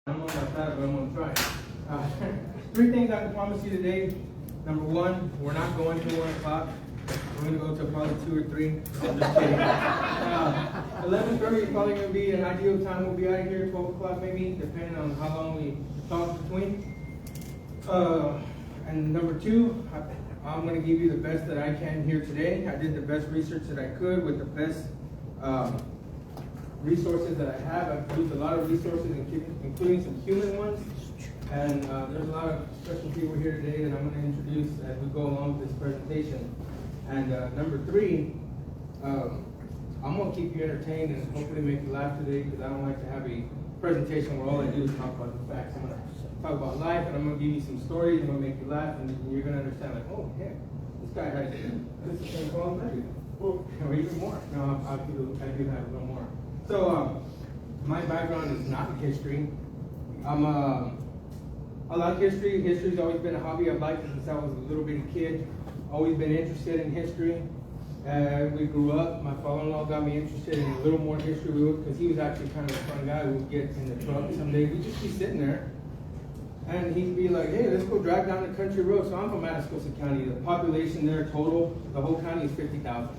I'm on my side, but I'm gonna try. Three things I can promise you today. Number one, we're not going to 1 o'clock. We're gonna go to probably 2 or 3. I'm just kidding. 11:30 is probably gonna be an ideal time. We'll be out of here 12 o'clock maybe, depending on how long we talk between. And number two, I'm gonna give you the best that I can here today. I did the best research that I could with the best resources that I have. I've produced a lot of resources, including some human ones. And there's a lot of special people here today that I'm going to introduce as we go along with this presentation. And number three, I'm going to keep you entertained and hopefully make you laugh today, because I don't like to have a presentation where all I do is talk about the facts. I'm going to talk about life, and I'm going to give you some stories. I'm going to make you laugh, and you're going to understand, like, oh, yeah, this guy has this is the same problem I do. Or even more. No, I do have a little more. So, my background is not in history. I like history. History's always been a hobby I've liked since I was a little bitty kid. Always been interested in history. We grew up. My father-in-law got me interested in a little more history because he was actually kind of a fun guy. We'd get in the truck someday. We'd just be sitting there, and he'd be like, "Hey, let's go drive down the country road." So I'm from Atascosa County. The population there total, the whole county is 50,000.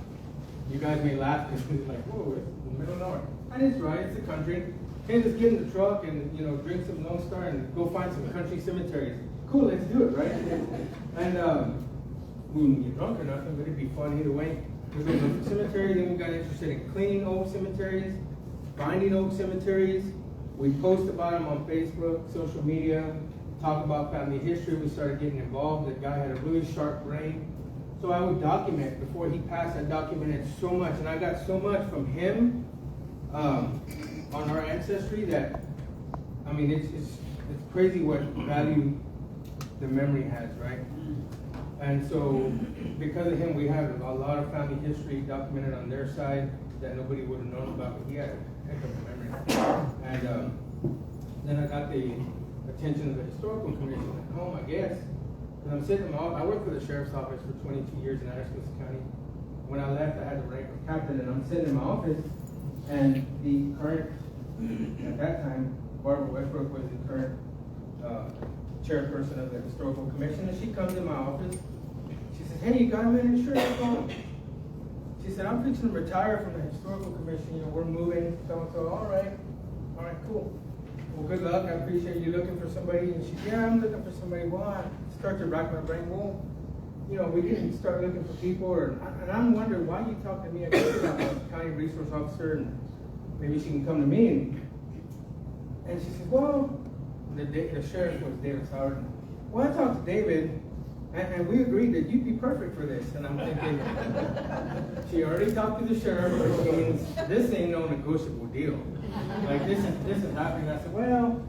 You guys may laugh because it's like, whoa, it's in the middle of nowhere. And it's right, it's a country. Hey, let's get in the truck and, drink some Lone Star and go find some country cemeteries. Cool, let's do it, right? And we wouldn't get drunk or nothing, but it'd be fun either way. We go to the cemetery, then we got interested in cleaning old cemeteries, finding old cemeteries. We post about them on Facebook, social media, talk about family history. We started getting involved. The guy had a really sharp brain. So I would document. Before he passed, I documented so much, and I got so much from him on our ancestry that, I mean, it's crazy what value the memory has, right? And so, because of him, we have a lot of family history documented on their side that nobody would have known about, but he had a heck of a memory. And then I got the attention of the Historical Commission at home, I guess. And I'm sitting in I worked for the sheriff's office for 22 years in Atascosa County. When I left, I had the rank of captain, and I'm sitting in my office, and the current, at that time, Barbara Westbrook was the current chairperson of the Historical Commission, and she comes in my office. She says, "Hey, you got a minute? Sure, what's going on?" She said, "I'm fixing to retire from the Historical Commission. We're moving, so-and-so." All right, cool. Well, good luck. I appreciate you looking for somebody. And she said, "Yeah, I'm looking for somebody." Well, I start to rack my brain. Well, we didn't start looking for people, and I'm wondering why you talk to me. I guess I'm a county resource officer, and maybe she can come to me. And she says, "Well," the sheriff was David Howard. "Well, I talked to David, and we agreed that you'd be perfect for this." And I'm thinking, she already talked to the sheriff, which means this ain't no negotiable deal. Like this is happening. I said, "Well,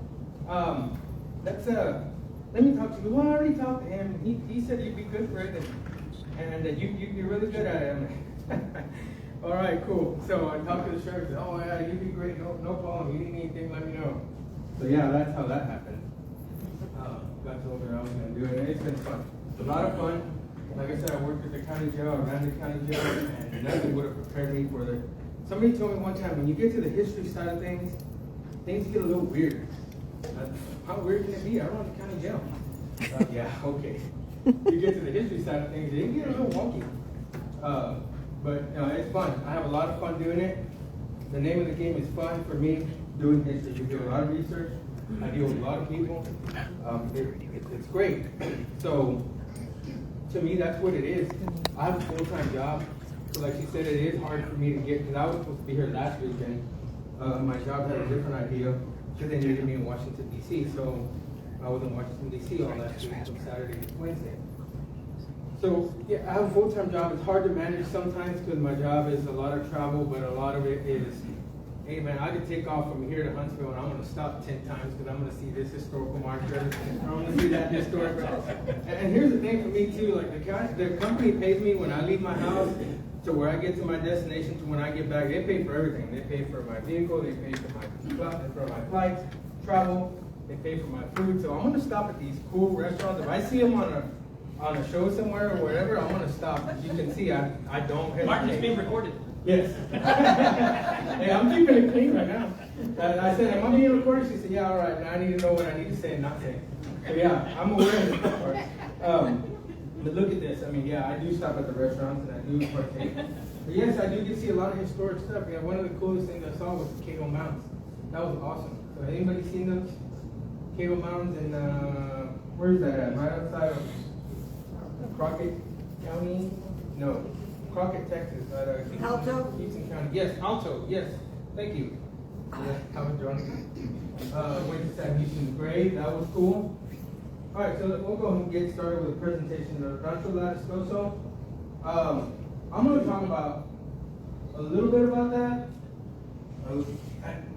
let me talk to you." "Well, I already talked to him. He said you'd be good for it, and that you'd be really good at it." All right, cool. So I talked to the sheriff. Said, "Oh yeah, you'd be great. No problem. You need anything, let me know." So yeah, that's how that happened. Got told her I was going to do it, and it's been fun. It's a lot of fun. Like I said, I worked at the county jail. I ran the county jail, and nothing would have prepared me for it. Somebody told me one time, when you get to the history side of things get a little weird. How weird can it be? I run the county jail. Yeah, okay. You get to the history side of things, it get a little wonky. But it's fun. I have a lot of fun doing it. The name of the game is fun for me, doing history. You do a lot of research. I deal with a lot of people. It's great. So, to me, that's what it is. I have a full-time job. So like she said, it is hard for me to get, because I was supposed to be here last weekend. My job had a different idea, because they needed me in Washington, D.C. So I was in Washington, D.C. all last week from Saturday to Wednesday. So yeah, I have a full-time job. It's hard to manage sometimes because my job is a lot of travel, but a lot of it is, hey man, I could take off from here to Huntsville and I'm going to stop 10 times because I'm going to see this historical marker, I'm going to see that historic. And here's the thing for me too, like the company pays me when I leave my house to where I get to my destination to when I get back. They pay for everything. They pay for my vehicle, they pay for my flights, travel, they pay for my food. So I'm going to stop at these cool restaurants. If I see them on a show somewhere or whatever, I'm going to stop. As you can see, I don't hesitate. Martin is being recorded. Yes. Hey, I'm keeping it clean right now. I said, am I being recorded? She said, yeah, all right. Now I need to know what I need to say and not say. So yeah, I'm aware of this part. But look at this. I mean, yeah, I do stop at the restaurants and I do partake. But yes, I do get to see a lot of historic stuff. Yeah, one of the coolest things I saw was the Cable Mountains. That was awesome. So anybody seen those Cable Mountains in where is that at? Right outside of Crockett County? No, Crockett, Texas. Alto? Houston County. Yes, Alto. Yes, thank you. Yeah, how was John? Went to San Houston Grave. That was cool. All right, so we'll go ahead and get started with the presentation of Ranchos Atascosa. I'm going to talk about a little bit about that,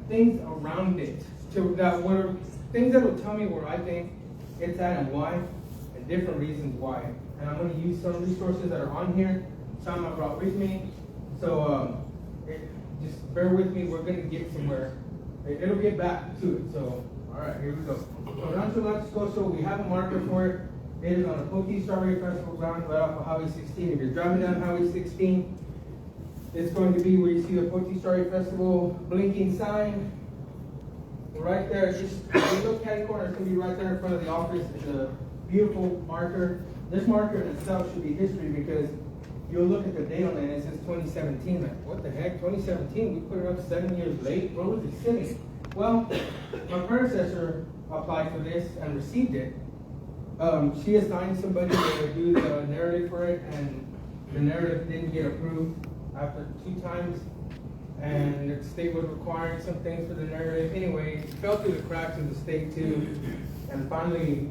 things around it, things that will tell me where I think it's at and why, and different reasons why. And I'm going to use some resources that are on here, some I brought with me. So just bear with me. We're going to get somewhere. It'll get back to it. So, all right, here we go. So Ranchos Atascosa, we have a marker for it. It is on a Poke Strawberry Festival ground right off of Highway 16. If you're driving down Highway 16, it's going to be where you see the Poke Strawberry Festival blinking sign. Right there, just a little catty corner. It's going to be right there in front of the office. It's a beautiful marker. This marker in itself should be history because you'll look at the date on it and it says 2017. Like, what the heck? 2017? We put it up 7 years late? Where was it sitting? Well, my predecessor applied for this and received it. She assigned somebody to do the narrative for it, and the narrative didn't get approved after 2 times, and the state was requiring some things for the narrative. Anyway, it fell through the cracks of the state too, and finally,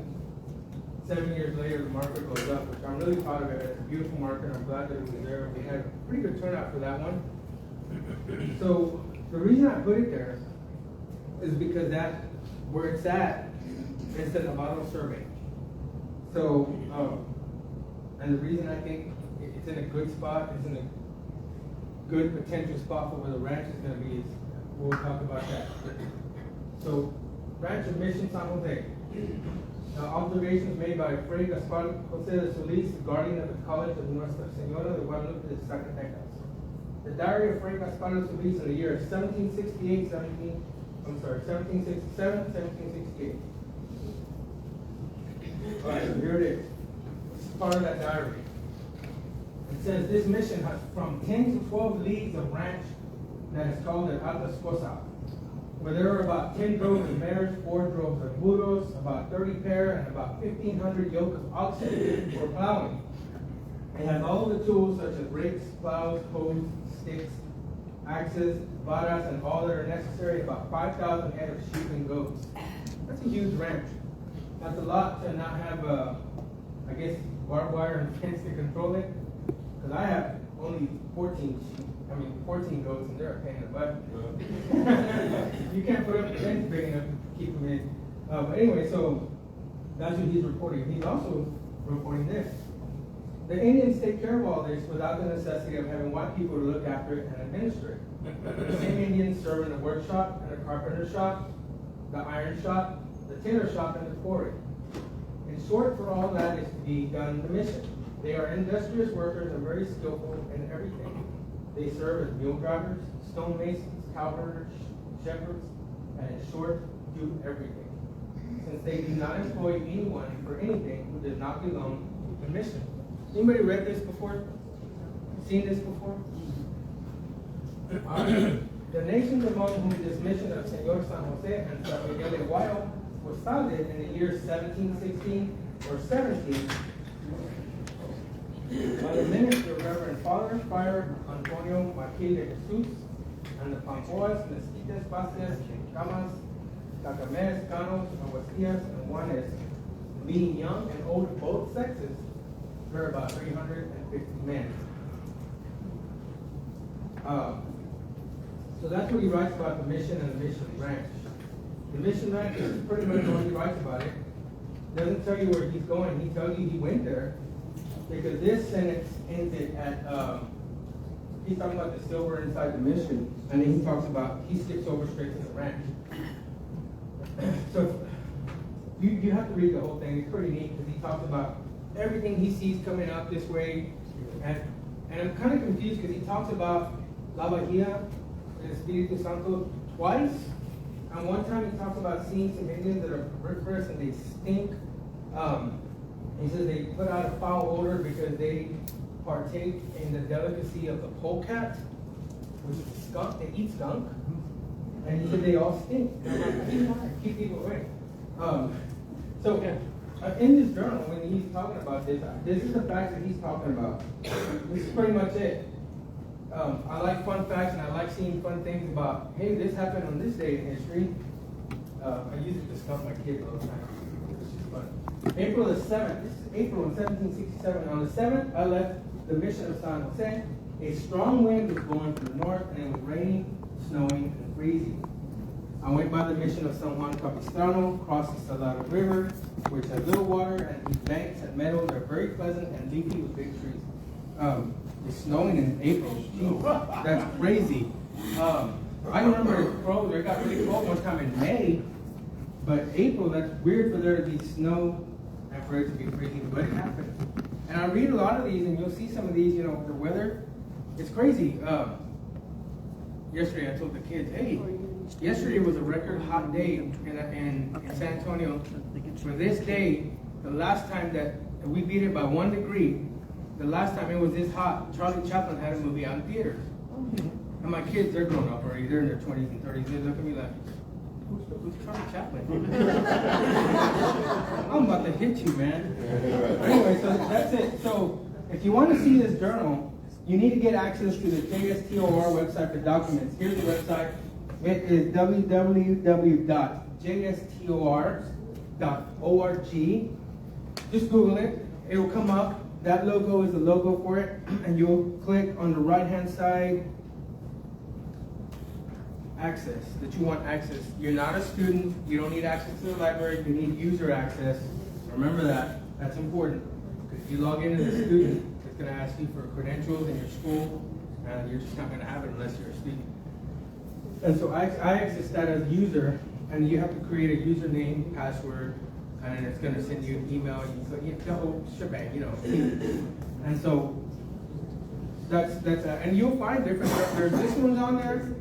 7 years later, the marker goes up, which I'm really proud of it. It's a beautiful marker, and I'm glad that it was there. We had a pretty good turnout for that one. So the reason I put it there is because that's where it's at. It's a Navarro survey. So, and the reason I think it's in a good spot, it's in a good potential spot for where the ranch is going to be, is we'll talk about that. So, Ranch of Mission San Jose. Observations made by Fray Gaspar Jose de Solis, the guardian of the College of Nuestra Señora de Guadalupe de Zacatecas. The diary of Fray Gaspar de Solis in the year 1767, 1768. All right, so here it is. This is part of that diary. It says this mission has from 10 to 12 leagues of ranch that is called the Atascosa, where there are about 10 droves of mares, 4 droves of burros, about 30 pair, and about 1,500 yoke of oxen for plowing. It has all the tools such as rakes, plows, hoes, sticks, axes, varas, and all that are necessary, about 5,000 head of sheep and goats. That's a huge ranch. That's a lot to not have, I guess, barbed wire and fence to control it. Because I have only 14 goats, and they're a pain in the butt. You can't put up a fence big enough to keep them in. But anyway, so that's what he's reporting. He's also reporting this. The Indians take care of all this without the necessity of having white people to look after it and administer it. The same Indians serve in the workshop and the carpenter shop, the iron shop, the tinner shop, and the quarry. In short, for all that is to be done in the mission. They are industrious workers and very skillful in everything. They serve as mule drivers, stonemasons, cowherders, shepherds, and in short, do everything. Since they do not employ anyone for anything who does not belong to the mission. Anybody read this before? Seen this before? The nations among whom this mission of Señor San Jose and San Miguel de Guayo was founded in the years 1716 or 17 by the minister Reverend Father Friar Antonio Marquis de Jesus and the Pampoas, Mezquitas, Pases, Camas, Tacames, Canos, Aguastillas, and Juanes, being young and old of both sexes, there are about 350 men. So that's what he writes about the mission and the mission ranch. The mission ranch is pretty much all he writes about it. Doesn't tell you where he's going. He tells you he went there because this sentence ends it at, he's talking about the silver inside the mission, and then he talks about, he skips over straight to the ranch. So you have to read the whole thing. It's pretty neat because he talks about everything he sees coming up this way, and I'm kind of confused because he talks about La Bahia and Espiritu Santo twice And one time he talks about seeing some Indians that are perverse and they stink. He says they put out a foul odor because they partake in the delicacy of the polecat, which is skunk. They eat skunk. And he said they all stink. And I'm like, keep people away. So in this journal, when he's talking about this, this is the facts that he's talking about. This is pretty much it. I like fun facts and I like seeing fun things about, hey, this happened on this day in history. I use it to stump my kids all the time. It's just fun. April the 7th, this is April in 1767. On the 7th, I left the mission of San Jose. A strong wind was blowing from the north and it was raining, snowing, and freezing. I went by the mission of San Juan Capistrano, crossed the Salado River, which has little water and whose banks and meadows are very pleasant and leafy with big trees. It's snowing in April. Jeez, that's crazy. I remember it froze. It got really cold one time in May, but April, that's weird for there to be snow and for it to be freezing, but it happened. And I read a lot of these, and you'll see some of these, the weather, it's crazy. Yesterday I told the kids, hey, yesterday was a record hot day in San Antonio. For this day, the last time that we beat it by 1 degree, the last time it was this hot, Charlie Chaplin had a movie out in theaters. And my kids, they're grown up already. They're in their 20s and 30s. They look at me like, who's Charlie Chaplin? I'm about to hit you, man. Anyway, so that's it. So if you want to see this journal, you need to get access to the JSTOR website for documents. Here's the website. It is www.jstor.org. Just Google it. It will come up. That logo is the logo for it. And you'll click on the right-hand side, access, that you want access. You're not a student. You don't need access to the library. You need user access. Remember that. That's important. Because if you log in as a student, it's going to ask you for credentials in your school, and you're just not going to have it unless you're a student. And so I access that as a user, and you have to create a username, password, and it's going to send you an email, and the whole shebang, And so that's and you'll find different stuff. There's this one's on there,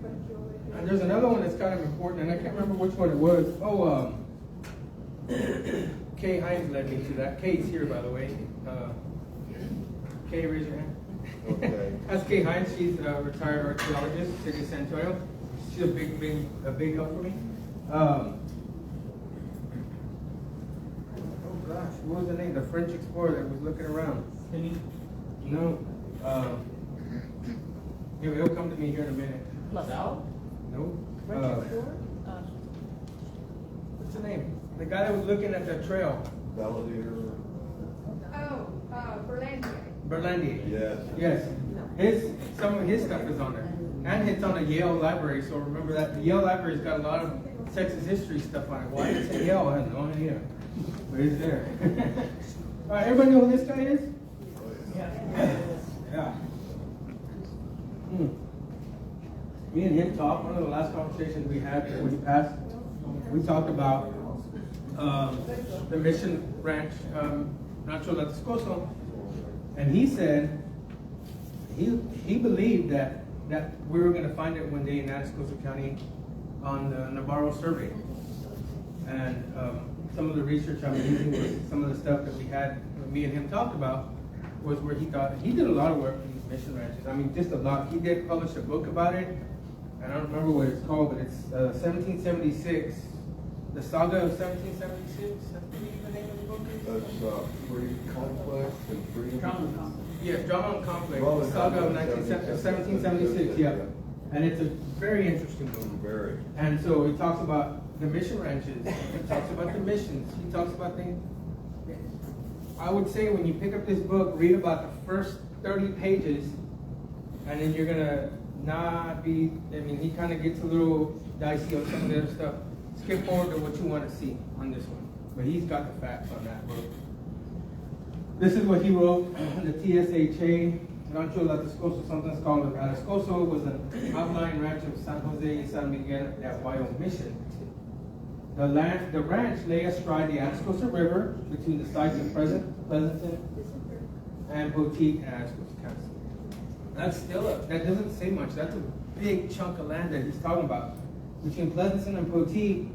and there's another one that's kind of important, and I can't remember which one it was. Kay Hines led me to that. Kay's here, by the way. Kay, raise your hand. Okay. That's Kay Hines. She's a retired archaeologist, City of San Antonio. She's a big help for me. Oh gosh, what was the name? The French explorer that was looking around. No. It'll come to me here in a minute. LaSalle? No. French explorer? What's the name? The guy that was looking at the trail. Validator. Berlandier. Yes. Yes. Some of his stuff is on there. And it's on the Yale Library, so remember that the Yale Library's got a lot of Texas history stuff on it. Why is it Yale? I have no idea. But it's there. All right, everybody know who this guy is? Yeah. Me and him talked, one of the last conversations we had when he passed, we talked about the Mission Ranch, Rancho Atascosa, and he said he believed that we were going to find it one day in Atascosa County on the Navarro survey. And some of the research I was using was some of the stuff that we had, me and him talked about, was where he thought, he did a lot of work in these mission ranches. I mean, just a lot. He did publish a book about it, and I don't remember what it's called, but it's 1776, the saga of 1776, that's the name of the book is? That's Free Complex and Free. Yeah, Drama and Conflict, the saga of 1776, yeah. And it's a very interesting book. Very. And so he talks about the mission ranches, he talks about the missions, he talks about things. I would say when you pick up this book, read about the first 30 pages, and then you're going to not be, he kind of gets a little dicey on some of the other stuff. Skip forward to what you want to see on this one. But he's got the facts on that book. This is what he wrote, the TSHA, Rancho Atascosa, sometimes called Atascosa, was an outlying ranch of San Jose and San Miguel at Wyoming Mission. The ranch lay astride the Atascosa River between the sites of Pleasanton and Boutique and Atascosa County. That doesn't say much. That's a big chunk of land that he's talking about. between Pleasanton and Poteet,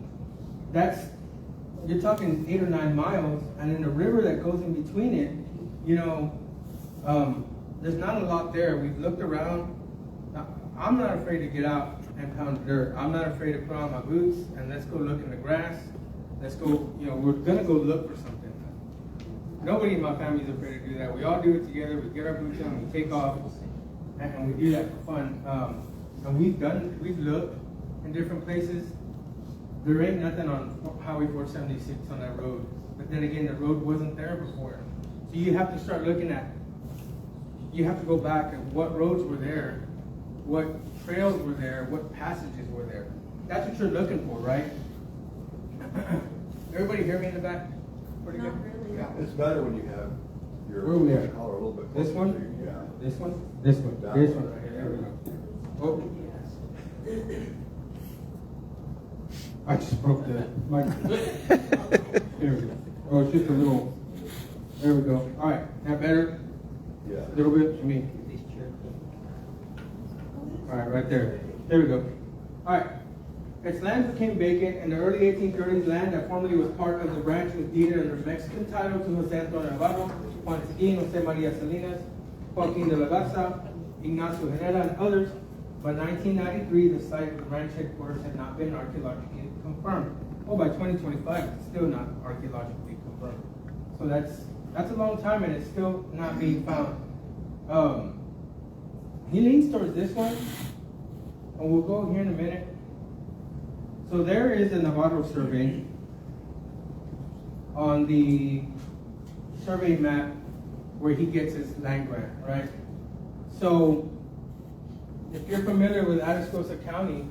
you're talking 8 or 9 miles, and in the river that goes in between it, there's not a lot there. We've looked around. I'm not afraid to get out and pound dirt. I'm not afraid to put on my boots and let's go look in the grass. Let's go, we're gonna go look for something. Nobody in my family is afraid to do that. We all do it together. We get our boots on, we take off, and we do that for fun. And we've looked in different places. There ain't nothing on Highway 476 on that road. But then again, the road wasn't there before. So you have to start looking at, you have to go back at what roads were there, what trails were there, what passages were there. That's what you're looking for, right? Everybody hear me in the back? Pretty good? Not really. Yeah, it's better when you have your Where are we at? collar a little bit. This closer one? to you, Yeah. This one? This one. That This one. one right here. There we go. Oh. I just broke the mic. There we go. Oh, it's just a little. There we go. All right. That better? Yeah. A little bit for me. All right, right there. There we go. All right. Its land became vacant. In the early 1830s, land that formerly was part of the ranch was deeded under Mexican title to Jose Antonio Navarro, Juan Seguin, Jose Maria Salinas, Joaquin de la Garza, Ignacio Herrera, and others. By 1993, the site of the ranch headquarters had not been archaeologically confirmed. Oh, by 2025, it's still not archaeologically confirmed. So that's a long time, and it's still not being found. He leans towards this one, and we'll go here in a minute. So there is a Navarro survey on the survey map where he gets his land grant, right? So if you're familiar with Atascosa County,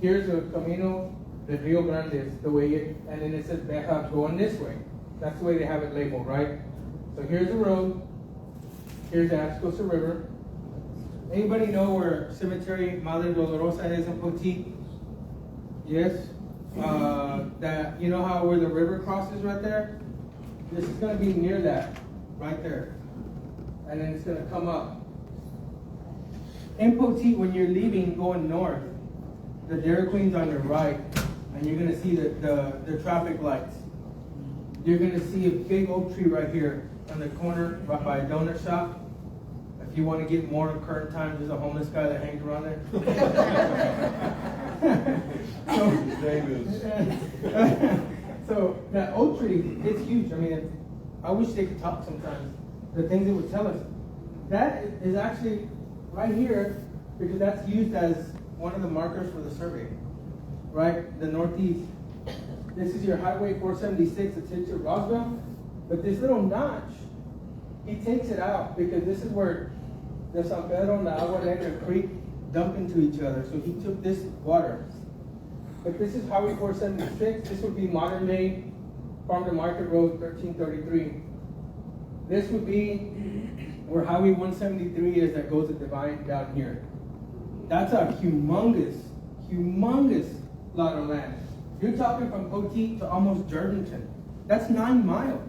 here's a Camino de Rio Grande, the way and then it says Beja going this way. That's the way they have it labeled, right? So here's the road, here's the Atascosa River. Anybody know where Cemetery Madre Dolorosa is in Poteet? Yes? That, you know how where the river crosses right there? This is going to be near that, right there. And then it's going to come up. In Poteet, when you're leaving, going north, the Dairy Queen's on your right, and you're going to see the traffic lights. You're going to see a big oak tree right here on the corner, right by a donut shop. If you want to get more current times, there's a homeless guy that hangs around there. So, His name is. So that oak tree, it's huge. I mean, I wish they could talk sometimes. The things it would tell us. That is actually right here because that's used as one of the markers for the survey. Right, the northeast. This is your Highway 476 that takes you to Roswell. But this little notch, he takes it out because this is where the San Pedro and the Agua Negra Creek dump into each other. So he took this water. But this is Highway 476. This would be modern day Farm to Market Road 1333. This would be where Highway 173 is that goes to Divine down here. That's a humongous lot of land. You're talking from Poteet to almost Jordanton. That's 9 miles.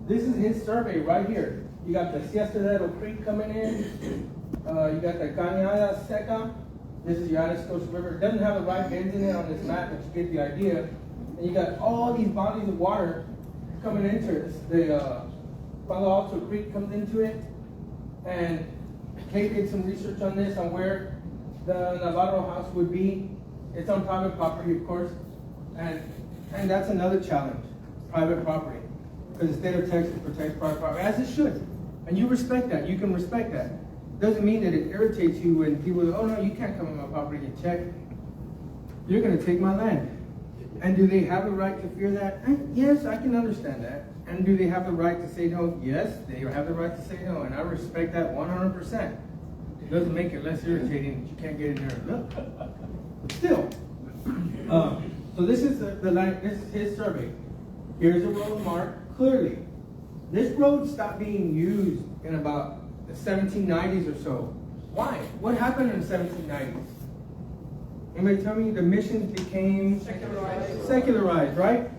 This is his survey right here. You got the Siestadero Creek coming in. You got the Cañada Seca. This is your Atascosa River. It doesn't have the right bends in it on this map, but you get the idea. And you got all these bodies of water coming into it. The Palo Alto Creek comes into it. And Kate did some research on this, on where the Navarro house would be. It's on private property, of course. And that's another challenge, private property. Because the state of Texas protects private property, as it should. And you respect that, you can respect that. Doesn't mean that it irritates you when people go, oh no, you can't come on my property and check. You're gonna take my land. And do they have the right to fear that? Yes, I can understand that. And do they have the right to say no? Yes, they have the right to say no, and I respect that 100%. It doesn't make it less irritating that you can't get in there and look. But still, so this is the line, this is his survey. Here's a road marked clearly. This road stopped being used in about the 1790s or so. Why? What happened in the 1790s? Anybody tell me? The missions became secularized, right?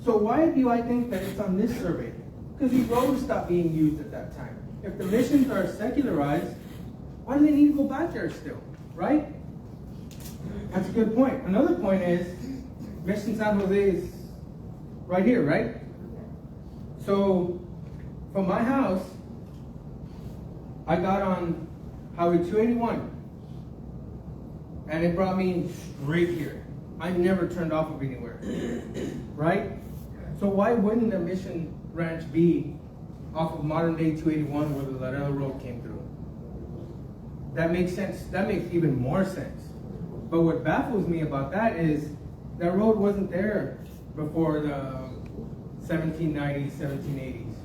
So why do I think that it's on this survey? Because these roads stopped being used at that time. If the missions are secularized, why do they need to go back there still, right? That's a good point. Another point is, Mission San Jose is right here, right? So, from my house, I got on Highway 281, and it brought me straight here. I never turned off of anywhere, right? So why wouldn't the Mission Ranch be off of modern day 281 where the Laredo Road came through? That makes sense. That makes even more sense. But what baffles me about that is that road wasn't there before the 1790s, 1780s,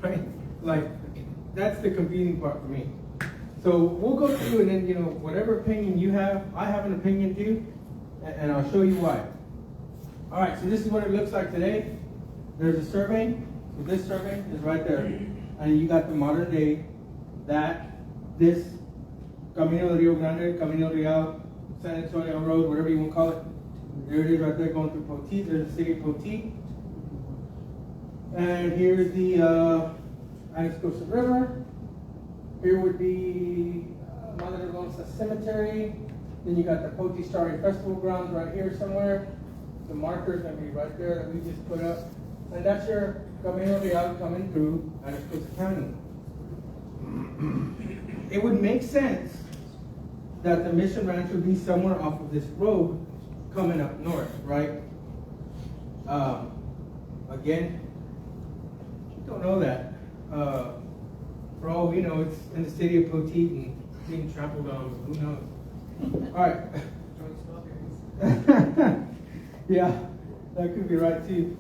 right? Like, that's the confusing part for me. So we'll go through and then, you know, whatever opinion you have, I have an opinion too, and I'll show you why. All right, so this is what it looks like today. There's a survey. So this survey is right there. And you got the modern day, this Camino de Rio Grande, Camino Real, San Antonio Road, whatever you want to call it. There it is right there going through Poteet. There's the city of Poteet. And here's the Atascosa River. Here would be Madre Gonzales Cemetery. Then you got the Poteet Starry Festival grounds right here somewhere. The marker's gonna be right there that we just put up. And that's your Camino Real coming through Atascosa County. It would make sense that the Mission Ranch would be somewhere off of this road coming up north, right? Again, you don't know that. For all we know, it's in the city of Poteet and being trampled on. Who knows? All right. Yeah, that could be right too.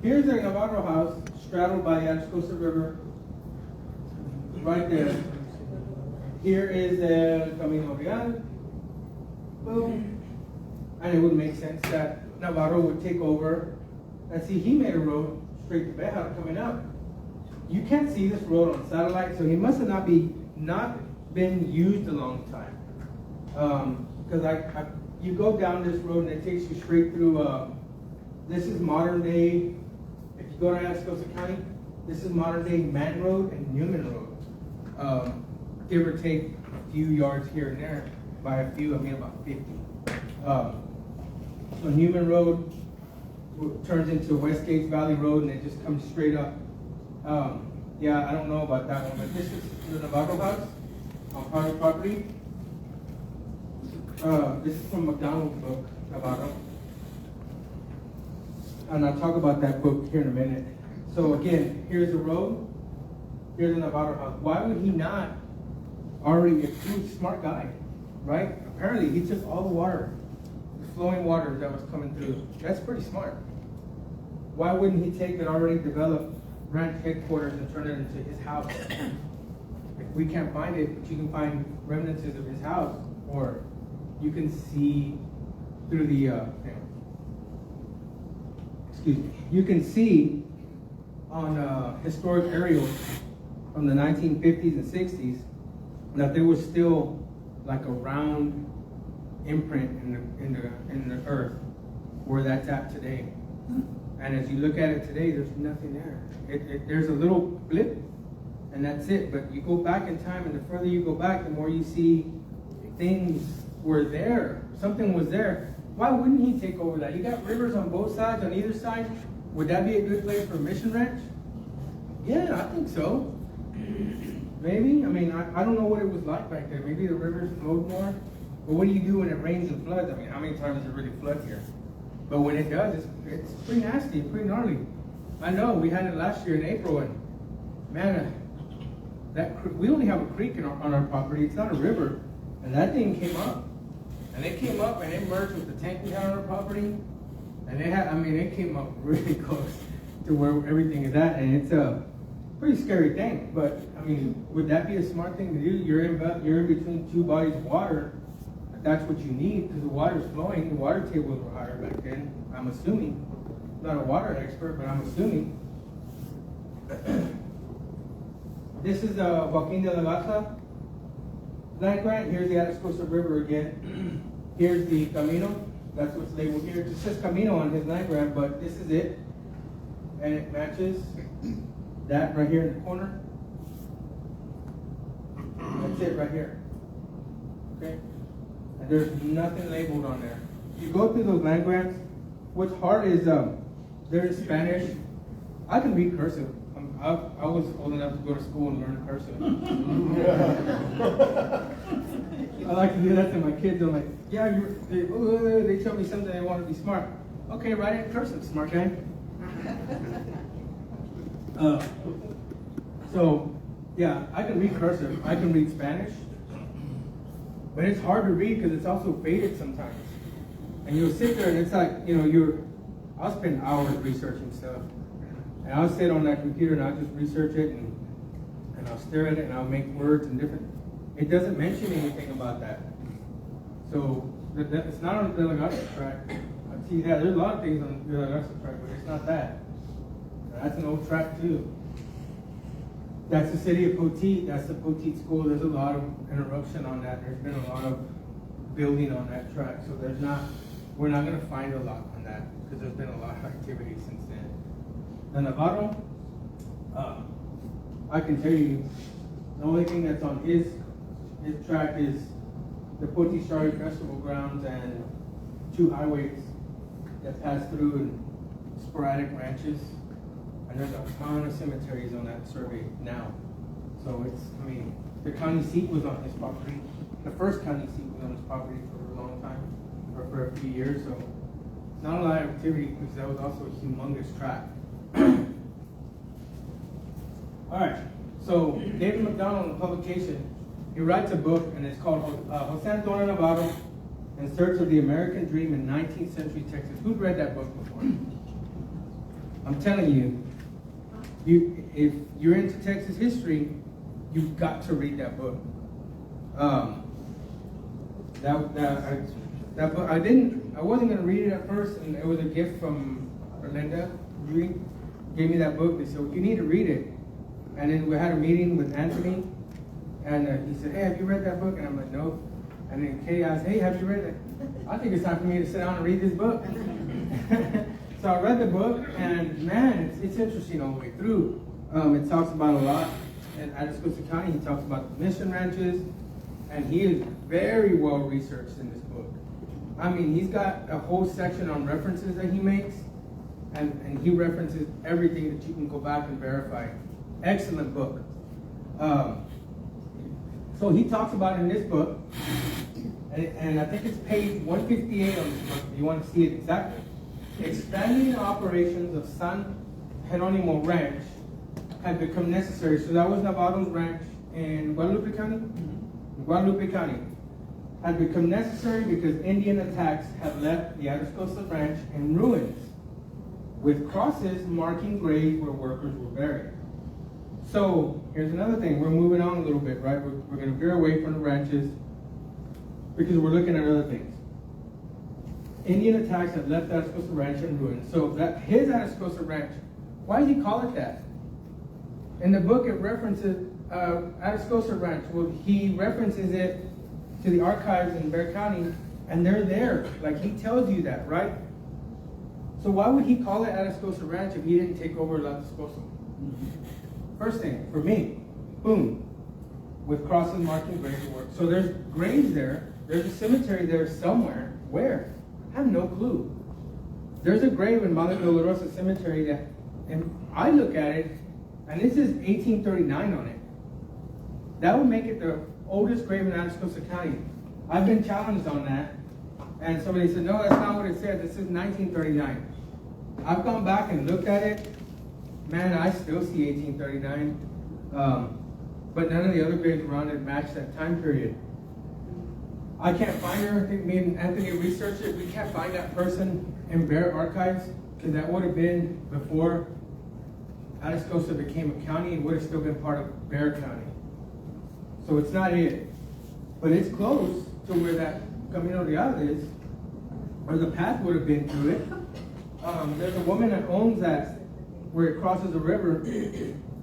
Here's the Navarro house, straddled by the Atascosa River, right there. Here is the Camino Real. Boom. And it would make sense that Navarro would take over. And see, he made a road straight to Beja coming up. You can't see this road on satellite, so he must have not been used a long time. Because you go down this road and it takes you straight through. This is modern day. If you go to Atascosa County, this is modern day Man Road and Newman Road. Give or take a few yards here and there. By a few, I mean about 50. So Newman Road turns into West Gates Valley Road and it just comes straight up. Yeah, I don't know about that one, but this is the Navarro house on private property. This is from McDonald's book, Navarro. And I'll talk about that book here in a minute. So again, here's the road. Here's the Navarro house. Why would he not already, he's a smart guy, right? Apparently he took all the water, the flowing water that was coming through. That's pretty smart. Why wouldn't he take an already developed ranch headquarters and turn it into his house? If we can't find it, but you can find remnants of his house, or you can see through the, you can see on historic aerials from the 1950s and 60s that there was still like a round imprint in the earth where that's at today. And as you look at it today, there's nothing there. There's a little blip, and that's it. But you go back in time, and the further you go back, the more you see things were there. Something was there. Why wouldn't he take over that? You got rivers on both sides, on either side. Would that be a good place for a mission ranch? Yeah, I think so. Maybe. I mean, I don't know what it was like back there. Maybe the rivers flowed more. But what do you do when it rains and floods? I mean, how many times does it really flood here? But when it does, it's pretty nasty, pretty gnarly. I know, we had it last year in April, and man, we only have a creek on our property. It's not a river. And that thing came up. And it came up and it merged with the tank we had on our property. And it came up really close to where everything is at. And it's a pretty scary thing. But, I mean, would that be a smart thing to do? You're in between two bodies of water. That's what you need, because the water's flowing. The water tables were higher back then, I'm assuming. I'm not a water expert, but I'm assuming. This is Joaquin de la Garza land grant. Here's the Atascosa River again. Here's the Camino. That's what's labeled here. It just says Camino on his land grant, but this is it. And it matches that right here in the corner. That's it right here. Okay? and there's nothing labeled on there. You go through those land grants, what's hard is they're in Spanish. I can read cursive. I was old enough to go to school and learn cursive. I like to do that to my kids. I'm like, yeah, they tell me something, they want to be smart. Okay, write it in cursive, smart guy. So, yeah, I can read cursive. I can read Spanish. But it's hard to read because it's also faded sometimes. And you'll sit there and it's like, I'll spend hours researching stuff. And I'll sit on that computer and I'll just research it and I'll stare at it and I'll make words and different. It doesn't mention anything about that. So it's not on the Legato tract. I see that. There's a lot of things on the Legato tract, but it's not that. That's an old tract too. That's the city of Poteet. That's the Poteet school. There's a lot of interruption on that. There's been a lot of building on that tract. So we're not going to find a lot on that because there's been a lot of activity since then. The Navarro, I can tell you, the only thing that's on his tract is the Poteet Shari Festival grounds and 2 highways that pass through and sporadic ranches. And there's a ton of cemeteries on that survey now. So the county seat was on his property. The first county seat was on his property for a long time, or for a few years. So not a lot of activity because that was also a humongous tract. All right, so David McDonald, in publication, he writes a book and it's called Jose Antonio Navarro in Search of the American Dream in 19th Century Texas. Who'd read that book before? I'm telling you, if you're into Texas history, you've got to read that book. That book, I wasn't going to read it at first, and it was a gift from Erlinda. Gave me that book. They said, well, you need to read it. And then we had a meeting with Anthony, and he said, hey, have you read that book? And I'm like, no. And then Kay asked, hey, have you read it? I think it's time for me to sit down and read this book. So I read the book, and man, it's interesting all the way through. It talks about a lot. In Atascosa County, he talks about the mission ranches, and he is very well researched in this book. I mean, he's got a whole section on references that he makes, and he references everything that you can go back and verify. Excellent book. So he talks about in this book, and I think it's page 158 on this book, if you want to see it exactly. Expanding the operations of San Jeronimo Ranch had become necessary. So that was Navarro's ranch in Guadalupe County? Mm-hmm. Guadalupe County. Had become necessary because Indian attacks had left the Atascosa Ranch in ruins, with crosses marking graves where workers were buried. So here's another thing. We're moving on a little bit, right? We're going to veer away from the ranches because we're looking at other things. Indian attacks had left Atascosa Ranch in ruins. So his Atascosa Ranch, why does he call it that? In the book, it references Atascosa Ranch. Well, he references it to the archives in Bexar County, and they're there. Like, he tells you that, right? So why would he call it Atascosa Ranch if he didn't take over La Atascosa? First thing, for me, boom, with crosses marking graves of work. So there's graves there. There's a cemetery there somewhere. Where? I have no clue. There's a grave in Madre Dolorosa Cemetery that, and I look at it, and this is 1839 on it. That would make it the oldest grave in Atascosa County. I've been challenged on that, and somebody said, no, that's not what it said. This is 1939. I've gone back and looked at it. Man, I still see 1839. But none of the other graves around it match that time period. I can't find her. I think me and Anthony researched it. We can't find that person in Bear Archives because that would have been before Atascosa became a county and would have still been part of Bear County. So it's not it. But it's close to where that Camino Real is, or the path would have been through it. There's a woman that owns that where it crosses the river,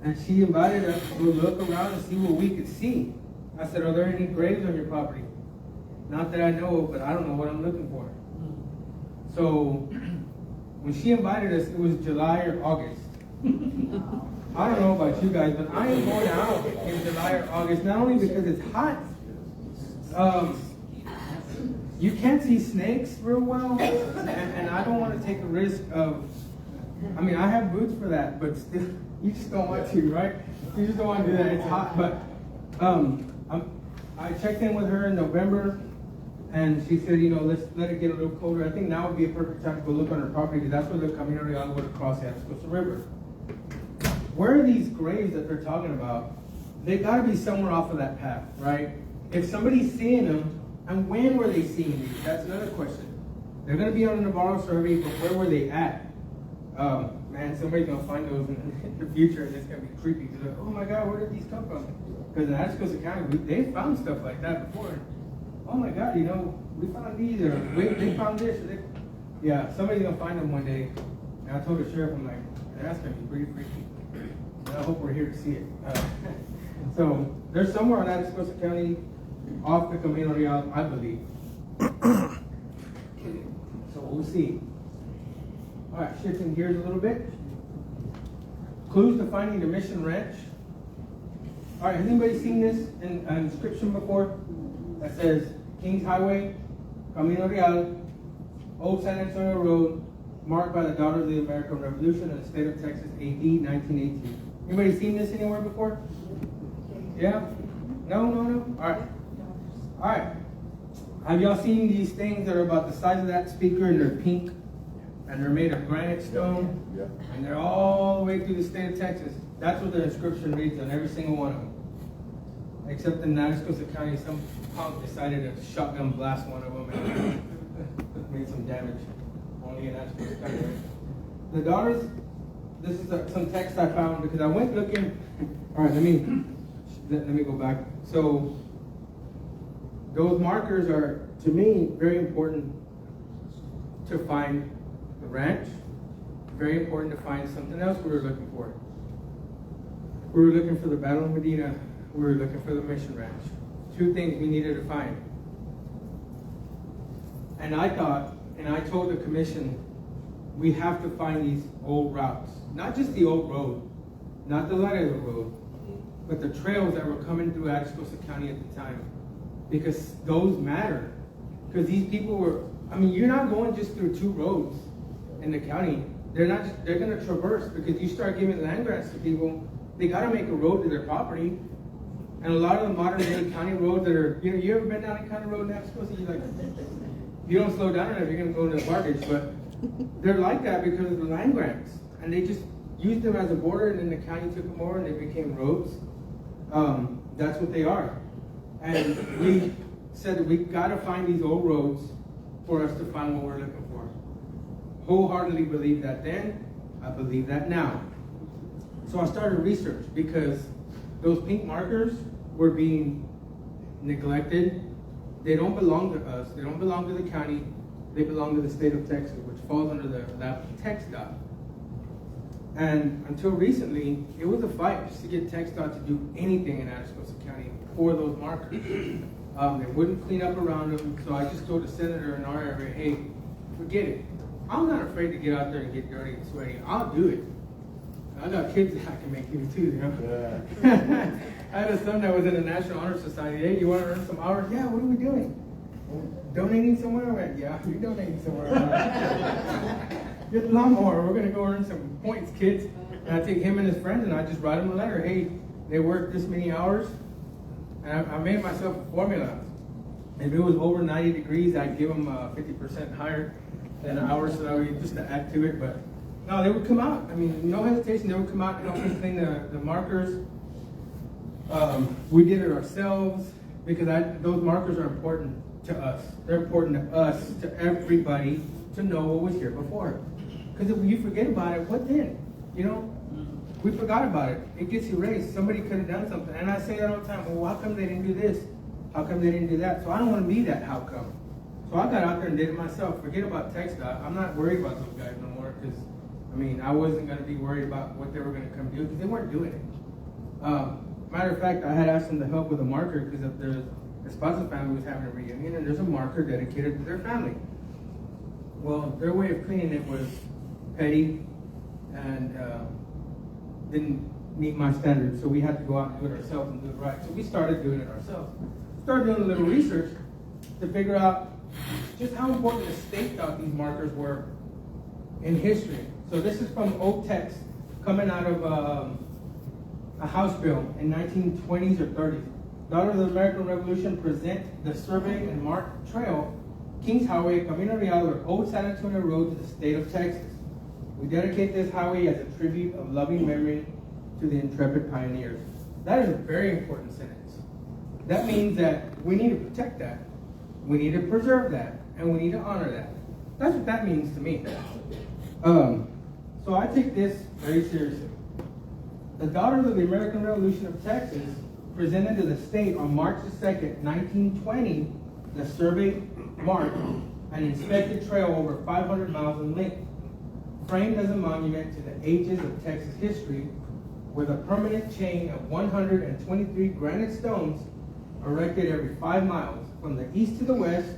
and she invited us to look around and see what we could see. I said, are there any graves on your property? Not that I know of, but I don't know what I'm looking for. So when she invited us, it was July or August. I don't know about you guys, but I am going out in July or August, not only because it's hot, you can't see snakes real well, and I don't want to take a risk of, I mean, I have boots for that, but still, you just don't want to, right? You just don't want to do that. It's hot, but I checked in with her in November, and she said, let's let it get a little colder. I think now would be a perfect time to go look on her property, because that's where the Camino Real would cross the Atascosa River. Where are these graves that they're talking about? They got to be somewhere off of that path, right? If somebody's seeing them, and when were they seeing these? That's another question. They're going to be on a Navarro survey, but where were they at? Man, somebody's going to find those in the future, and it's going to be creepy. They're like, oh my God, where did these come from? Because in Atascosa County, they found stuff like that before. Oh my God, we found these, or they found this. Yeah, somebody's going to find them one day. And I told the sheriff, I'm like, that's going to be pretty freaky. And I hope we're here to see it. So there's somewhere in Atascosa County off the Camino Real, I believe. So we'll see. All right, shifting gears a little bit. Clues to finding the Mission Ranch. All right, has anybody seen this in an inscription before that says Kings Highway, Camino Real, Old San Antonio Road, marked by the Daughters of the American Revolution in the state of Texas, AD 1918. Anybody seen this anywhere before? Yeah? No? All right. Have y'all seen these things that are about the size of that speaker and they're pink and they're made of granite stone? Yeah. And they're all the way through the state of Texas. That's what the inscription reads on every single one of them. Except in Atascosa County, some punk decided to shotgun blast one of them and made some damage. Only in Atascosa County, right? The Daughters, this is some text I found because I went looking. All right, let me go back. So those markers are, to me, very important to find the ranch. Very important to find something else we were looking for. We were looking for the Battle of Medina. We were looking for the Mission Ranch. Two things we needed to find. And I thought, and I told the commission, we have to find these old routes. Not just the old road, not the Laredo road, but the trails that were coming through Atascosa County at the time. Because those matter. Because these people were, you're not going just through two roads in the county. They're going to traverse, because you start giving land grants to people, they got to make a road to their property. And a lot of the modern day county roads that are, you ever been down a county road in Atascosa? You're like, you don't slow down enough, you're going to go into the garbage. But they're like that because of the land grants. And they just used them as a border, and then the county took them over and they became roads. That's what they are. And we said that we got to find these old roads for us to find what we're looking for. Wholeheartedly believe that then, I believe that now. So I started research because those pink markers were being neglected. They don't belong to us. They don't belong to the county. They belong to the state of Texas, which falls under the TxDOT. And until recently, it was a fight just to get TxDOT to do anything in Atascosa County for those markers. They wouldn't clean up around them, so I just told the senator in our area, hey, forget it. I'm not afraid to get out there and get dirty and sweaty. I'll do it. I got kids that I can make do too, Yeah. I had a son that was in the National Honor Society. Hey, you want to earn some hours? Yeah, what are we doing? Donating somewhere? I went, yeah, you're donating somewhere. Get the lawnmower. We're going to go earn some points, kids. And I take him and his friends and I just write them a letter. Hey, they worked this many hours. And I made myself a formula. If it was over 90 degrees, I'd give them 50% higher than hours, so that way just to add to it. But no, they would come out. No hesitation. They would come out and help us clean the markers. We did it ourselves because those markers are important to us. They're important to us, to everybody, to know what was here before. Because if you forget about it, what then? We forgot about it. It gets erased. Somebody could have done something. And I say that all the time. Well, how come they didn't do this? How come they didn't do that? So I don't want to be that how come. So I got out there and did it myself. Forget about TxDOT. I'm not worried about those guys no more because, I wasn't going to be worried about what they were going to come do because they weren't doing it. Matter of fact, I had asked them to help with a marker because the Esposa family was having a reunion and there's a marker dedicated to their family. Well, their way of cleaning it was petty and didn't meet my standards, so we had to go out and do it ourselves and do it right. So we started doing it ourselves. Started doing a little research to figure out just how important the state thought these markers were in history. So this is from old text coming out of a House bill in 1920s or 30s. Daughter of the American Revolution present the survey and mark trail, Kings Highway, Camino Real, or Old San Antonio Road to the state of Texas. We dedicate this highway as a tribute of loving memory to the intrepid pioneers. That is a very important sentence. That means that we need to protect that. We need to preserve that. And we need to honor that. That's what that means to me. So I take this very seriously. The Daughters of the American Revolution of Texas presented to the state on March the 2nd, 1920, the survey marked an inspected trail over 500 miles in length, framed as a monument to the ages of Texas history, with a permanent chain of 123 granite stones erected every 5 miles from the east to the west,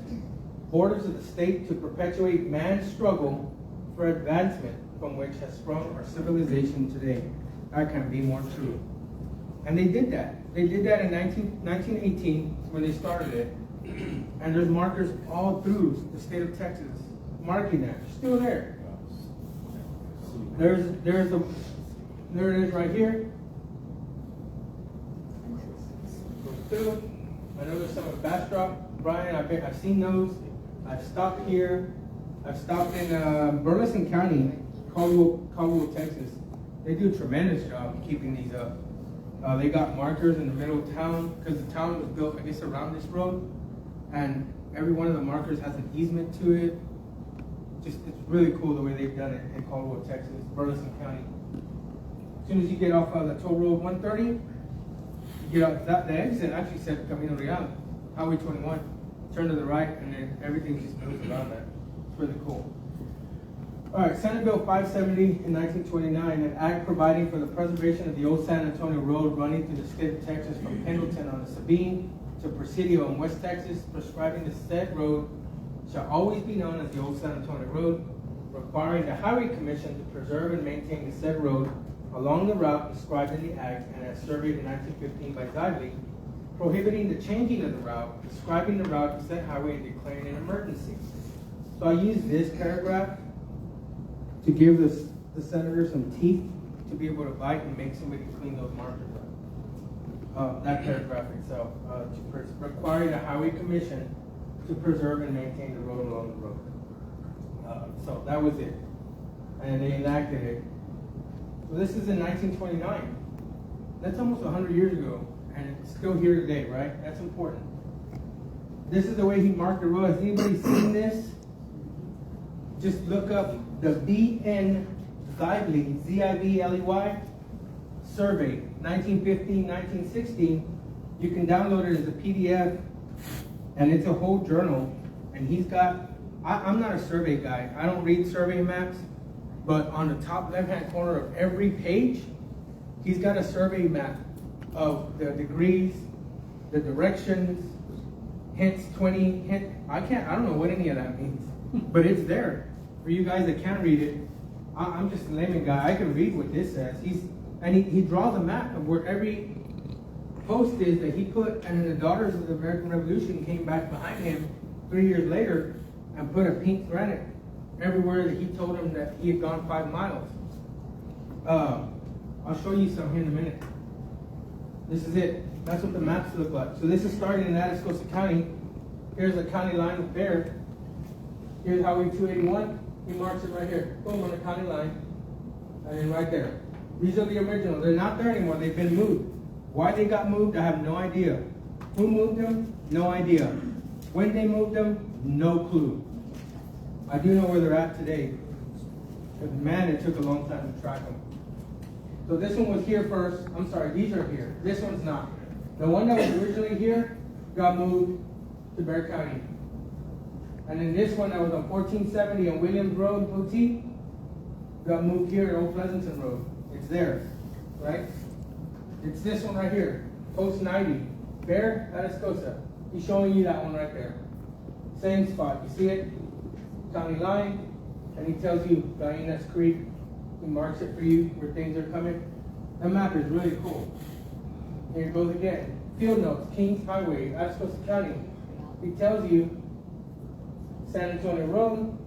borders of the state, to perpetuate man's struggle for advancement from which has sprung our civilization today. That can't be more true. And they did that. They did that in 1918 when they started it. And there's markers all through the state of Texas marking that. Still there. There it is right here. Goes through. I know there's some at Bastrop. Brian, I've seen those. I've stopped here. I've stopped in Burleson County, Caldwell, Texas. They do a tremendous job keeping these up. They got markers in the middle of town because the town was built, I guess, around this road, and every one of the markers has an easement to it. Just, it's really cool the way they've done it in Caldwell, Texas, Burleson County. As soon as you get off of the toll road 130, you get out the exit actually said Camino Real, Highway 21. Turn to the right, and then everything just moves around that. It's really cool. All right, Senate Bill 570 in 1929, an act providing for the preservation of the old San Antonio Road running through the state of Texas from Pendleton on the Sabine to Presidio in West Texas, prescribing the said road shall always be known as the old San Antonio Road, requiring the Highway Commission to preserve and maintain the said road along the route described in the act and as surveyed in 1915 by Gonzales, prohibiting the changing of the route, describing the route to said highway, and declaring an emergency. So I use this paragraph to give the senator some teeth to be able to bite and make somebody clean those markers up. That paragraph itself, requiring the Highway Commission to preserve and maintain the road along the road. So that was it. And they enacted it. So this is in 1929. That's almost 100 years ago. And it's still here today, right? That's important. This is the way he marked the road. Has anybody seen this? Just look up the B.N. Zibley, Z-I-B-L-E-Y, survey, 1915-1916. You can download it as a PDF, and it's a whole journal. And he's got, I'm not a survey guy. I don't read survey maps, but on the top left-hand corner of every page, he's got a survey map of the degrees, the directions, hints 20, I don't know what any of that means, but it's there. For you guys that can't read it, I'm just a layman guy. I can read what this says. He draws a map of where every post is that he put, and then the Daughters of the American Revolution came back behind him 3 years later and put a pink granite everywhere that he told him that he had gone 5 miles. I'll show you some here in a minute. This is it. That's what the maps look like. So this is starting in Atascosa County. Here's the county line up there. Here's Highway 281. He marks it right here. Boom, on the county line. And then right there. These are the originals. They're not there anymore. They've been moved. Why they got moved, I have no idea. Who moved them? No idea. When they moved them? No clue. I do know where they're at today. But man, it took a long time to track them. So this one was here first. I'm sorry, these are here. This one's not. The one that was originally here got moved to Bexar County. And then this one that was on 1470 on Williams Road, Boutique, got moved here at Old Pleasanton Road. It's there, right? It's this one right here, Post 90, Bear, Atascosa. He's showing you that one right there. Same spot, you see it? County line, and he tells you Gallinas Creek. He marks it for you where things are coming. That map is really cool. Here it goes again. Field notes, Kings Highway, Atascosa County. He tells you San Antonio Road,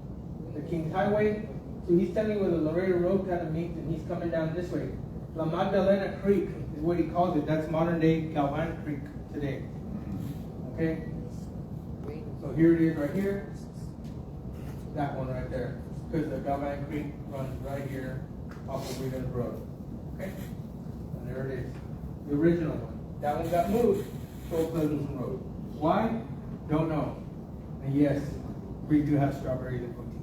the Kings Highway. So he's telling me where the Laredo Road kind of meets, and he's coming down this way. La Magdalena Creek is what he calls it. That's modern day Galvan Creek today. Okay? So here it is right here. That one right there. Because the Galvan Creek runs right here off of Wheeler Road. Okay? And there it is. The original one. That one got moved to Old Pleasanton Road. Why? Don't know. And yes, we do have strawberries and protein.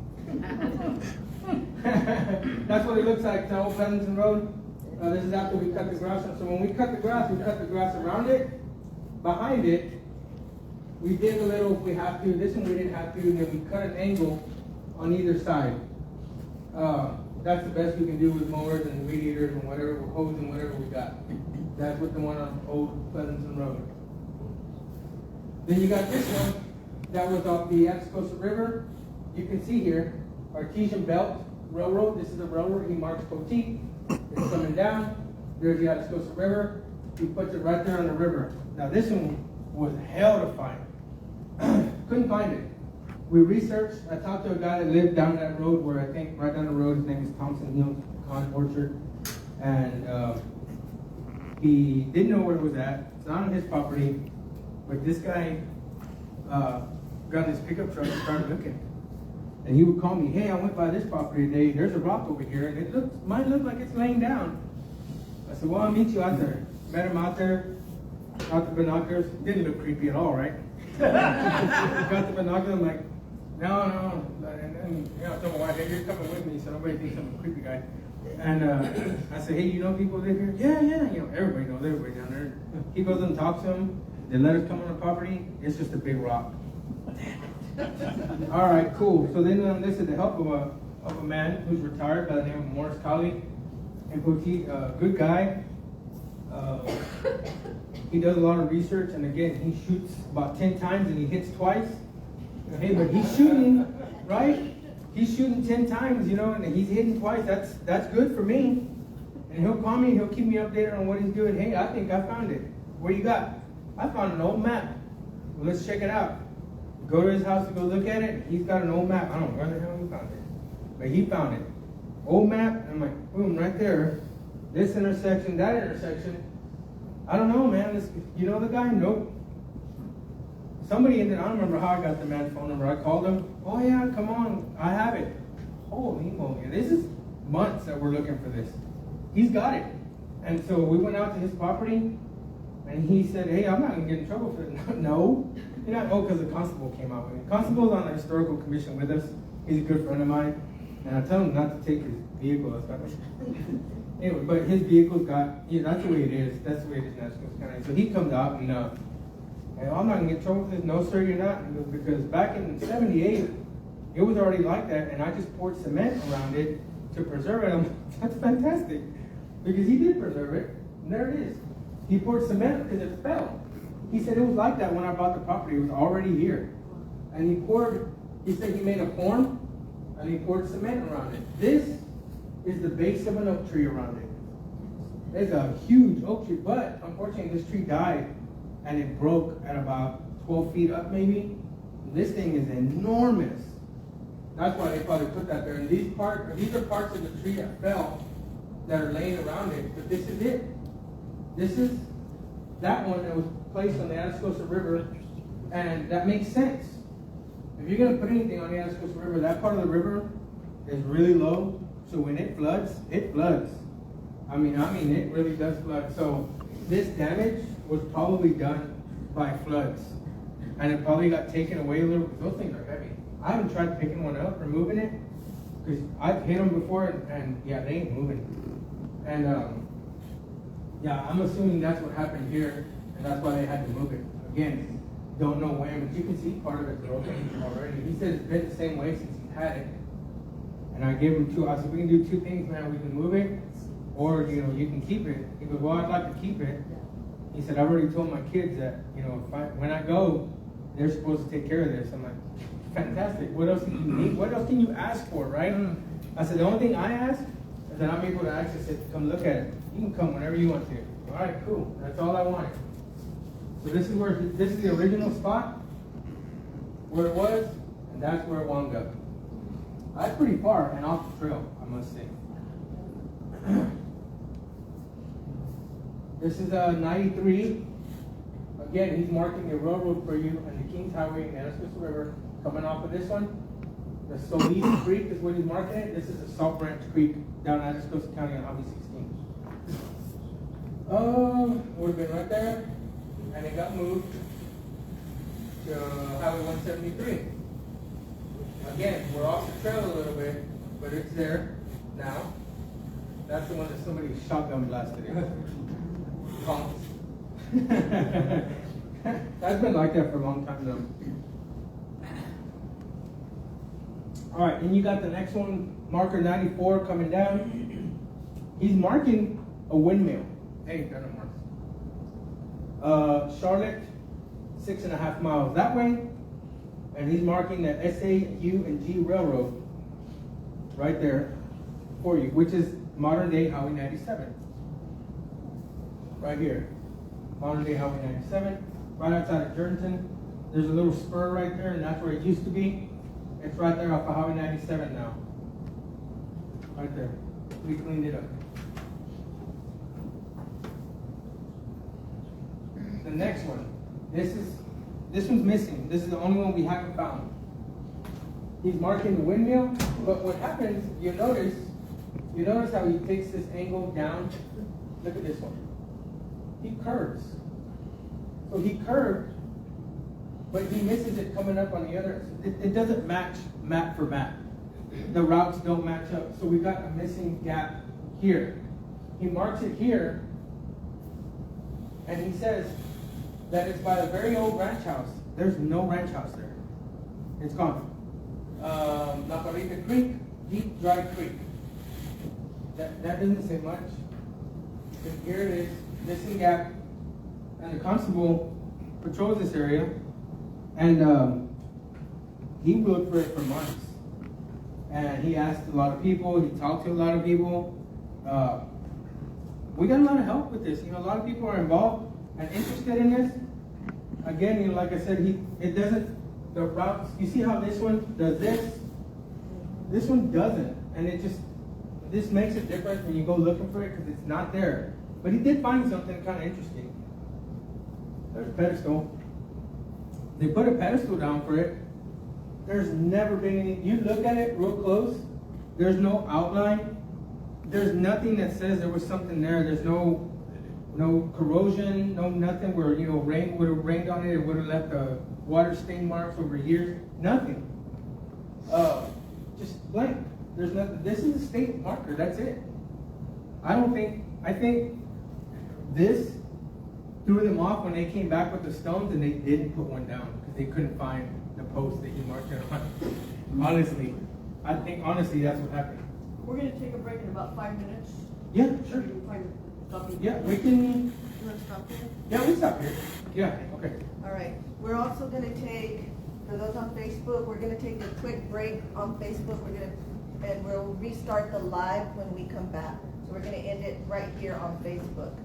That's what it looks like to Old Pleasanton Road. This is after we cut the grass. So when we cut the grass around it. Behind it, we dig a little if we have to. This one we didn't have to, and then we cut an angle on either side. That's the best we can do with mowers and weed eaters and whatever, hose and whatever we got. That's what the one on Old Pleasanton Road. Then you got this one that was off the Atascosa River. You can see here, Artesian Belt Railroad. This is the railroad. He marks Poteet. It's coming down. There's the Atascosa River. He puts it right there on the river. Now this one was hell to find. Couldn't find it. We researched. I talked to a guy that lived down that road where I think right down the road. His name is Thompson. He owns Con Orchard, and he didn't know where it was at. It's not on his property, but this guy got his pickup truck and started looking. And he would call me, "Hey, I went by this property today. There's a rock over here, and it might look like it's laying down." I said, "Well, I'll meet you out there." Met him out there. Got the binoculars. Didn't look creepy at all, right? Got the binoculars. I'm like, no. And you know, I told my wife, "Hey, you're coming with me, so nobody thinks I'm a creepy guy." And I said, "Hey, you know people live here?" Yeah. You know, everybody knows everybody down there. He goes and talks to them. They let us come on the property. It's just a big rock. All right, cool. So then this is the help of a man who's retired by the name of Morris Colley in Poteet. Good guy. He does a lot of research, and again, he shoots about 10 times and he hits twice. Hey, but he's shooting, right? He's shooting 10 times, you know, and he's hitting twice. That's good for me. And he'll call me and he'll keep me updated on what he's doing. Hey, I think I found it. What you got? I found an old map. Well, let's check it out. Go to his house to go look at it. He's got an old map. I don't know where the hell he found it, but he found it. Old map. And I'm like, boom, right there. This intersection, that intersection. I don't know, man. You know the guy? Nope. Somebody ended. I don't remember how I got the man's phone number. I called him. Oh yeah, come on, I have it. Holy moly! This is months that we're looking for this. He's got it. And so we went out to his property, and he said, "Hey, I'm not gonna get in trouble for it." No, you're not. Oh, because the constable came out with me. Constable's on the historical commission with us. He's a good friend of mine, and I tell him not to take his vehicle. Anyway, but his vehicle's got, that's the way it is. That's the way it is in Atascosa County. So he comes out and I'm not going to get in trouble with this. No, sir, you're not. Because back in 78, it was already like that, and I just poured cement around it to preserve it. I'm like, that's fantastic. Because he did preserve it, and there it is. He poured cement because it fell. He said it was like that when I bought the property. It was already here. And he said he made a form, and he poured cement around it. This is the base of an oak tree around it. It's a huge oak tree, but unfortunately this tree died and it broke at about 12 feet up maybe. This thing is enormous. That's why they probably put that there. And these are parts of the tree that fell that are laying around it, but this is it. This is that one that was placed on the Atascosa River, and that makes sense. If you're going to put anything on the Atascosa River, that part of the river is really low. So when it floods, it floods. I mean, it really does flood. So this damage was probably done by floods. And it probably got taken away a little, because those things are heavy. I haven't tried picking one up or moving it, because I've hit them before, and yeah, they ain't moving. And yeah, I'm assuming that's what happened here, and that's why they had to move it. Again, don't know when, but you can see part of it broken already. He said it's been the same way since he had it. And I gave him I said, we can do two things, man. We can move it, or, you can keep it. He goes, well, I'd like to keep it. He said, I've already told my kids that, when I go, they're supposed to take care of this. I'm like, fantastic. What else do you need? What else can you ask for, right? I said, the only thing I ask is that I'm able to access it to come look at it. You can come whenever you want to. All right, cool. That's all I wanted. So this is the original spot where it was. And that's where it wound up. That's pretty far and off the trail, I must say. This is 93. Again, he's marking the railroad for you and the Kings Highway and Atascosa River coming off of this one. The Solis Creek is what he's marking it. This is the Salt Branch Creek down in Atascosa County on Highway 16. Would have been right there, and it got moved to Highway 173. Again, we're off the trail a little bit, but it's there now. That's the one that somebody shotgun blasted in. Pumps. That's been like that for a long time though. All right, and you got the next one, marker 94 coming down. He's marking a windmill. Hey, got a mark. Charlotte, 6.5 miles that way, and he's marking the SAU and G Railroad right there for you, which is modern day Highway 97. Right here, modern day Highway 97, right outside of Jordanton. There's a little spur right there, and that's where it used to be. It's right there off of Highway 97 now. Right there. We cleaned it up. The next one. This one's missing. This is the only one we haven't found. He's marking the windmill, but what happens, you notice how he takes this angle down. Look at this one. He curves. So he curved, but he misses it coming up on the other. It doesn't match map for map. The routes don't match up. So we got a missing gap here. He marks it here, and he says that it's by a very old ranch house. There's no ranch house there. It's gone. La Parrita Creek, Deep Dry Creek. That doesn't say much. But here it is, missing gap, and the constable patrols this area, and he looked for it for months. And he asked a lot of people, he talked to a lot of people. We got a lot of help with this. A lot of people are involved and interested in this. Again, like I said, the routes, you see how this one does this? This one doesn't. And this makes it different when you go looking for it because it's not there. But he did find something kind of interesting. There's a pedestal. They put a pedestal down for it. There's never been any, you look at it real close, there's no outline. There's nothing that says there was something there. There's no corrosion, no nothing where, rain would have rained on it. It would have left water stain marks over years. Nothing. Just blank. There's nothing. This is a state marker. That's it. I think this threw them off when they came back with the stones and they didn't put one down because they couldn't find the post that he marked it on. Honestly, I think that's what happened. We're going to take a break in about 5 minutes. Yeah, sure. Yeah, we can. You want to stop here? Yeah, we stop here. Yeah, okay. All right. We're also going to take, for those on Facebook, we're going to take a quick break on Facebook. And we'll restart the live when we come back. So we're going to end it right here on Facebook.